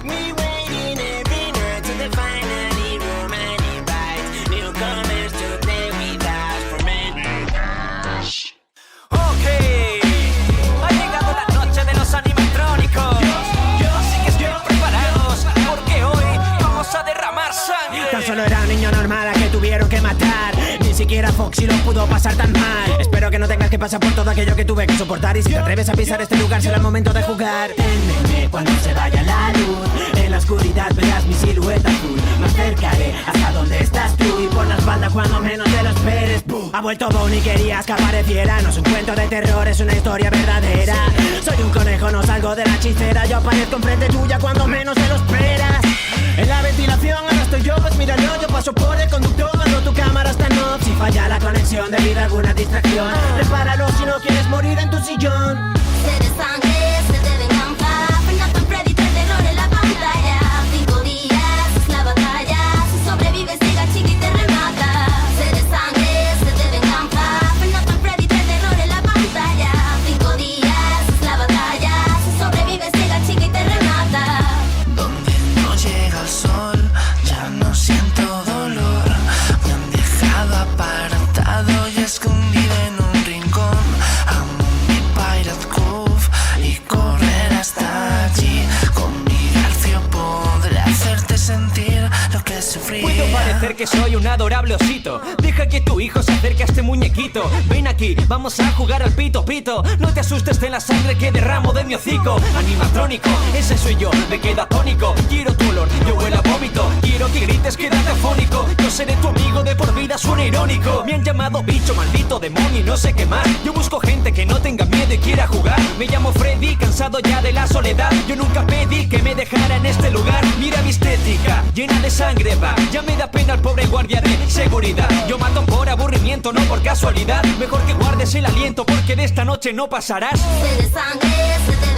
We waiting every night till they finally romantic bites. Newcomers to play with us for men. Ok, ha llegado la noche de los animatrónicos. Así que estén preparados, porque hoy vamos a derramar sangre. Tan solo era un niño normal a que tuvieron que matar. Ni siquiera Foxy lo pudo pasar tan mal. Espero que no tengas que pasar por todo aquello que tuve que soportar. Y si te atreves a pisar este lugar será el momento de jugar. Téndeme cuando se vaya la luz. En la oscuridad verás mi silueta azul. Me acercaré hasta donde estás tú. Y por la espalda cuando menos te lo esperes. Ha vuelto Bonnie, querías que apareciera. No es un cuento de terror, es una historia verdadera. Soy un conejo, no salgo de la chistera. Yo aparezco enfrente tuya cuando menos te lo esperas. En la ventilación ahora estoy yo, pues míralo. Yo paso por el conductor cuando tu cámara está en off. Si falla la conexión debido a alguna distracción, repáralo si no quieres morir en tu sillón. Sed de sangre, sed de venganza. Fernando Freddy, el terror en la pantalla. 5 días es la batalla. Si sobrevives llega chica y te remata. Sed de sangre, sed de venganza. Fernando Freddy, el terror en la pantalla. 5 días es la batalla. Si sobrevives llega chica y te remata. Donde no llega el sol, ya no siento dolor. Me han dejado apartado y escondido en un rincón. Amo mi Pirate Cove y correr hasta allí. Con mi garfio podré hacerte sentir lo que sufrí. Puedo parecer que soy un adorable osito. Deja que tu hijo se acerque a este muñequito. Ven aquí, vamos a jugar al pito pito. No te asustes de la sangre que derramo de mi hocico. Animatrónico, ese soy yo, me quedo atónico. Quiero tu olor, yo huelo a vómito. Quiero que grites, quédate afónico. Yo seré tu amigo de por vida, suena irónico. Me han llamado bicho, maldito demonio y no sé qué más. Yo busco gente que no tenga miedo y quiera jugar. Me llamo Freddy, cansado ya de la soledad. Yo nunca pedí que me dejara en este lugar. Mira mi estética, llena de sangre va. Ya me da pena el pobre guardia de seguridad. Yo mato por aburrimiento, no por casualidad. Mejor que guardes el aliento porque de esta noche no pasarás. Sed de sangre, sed de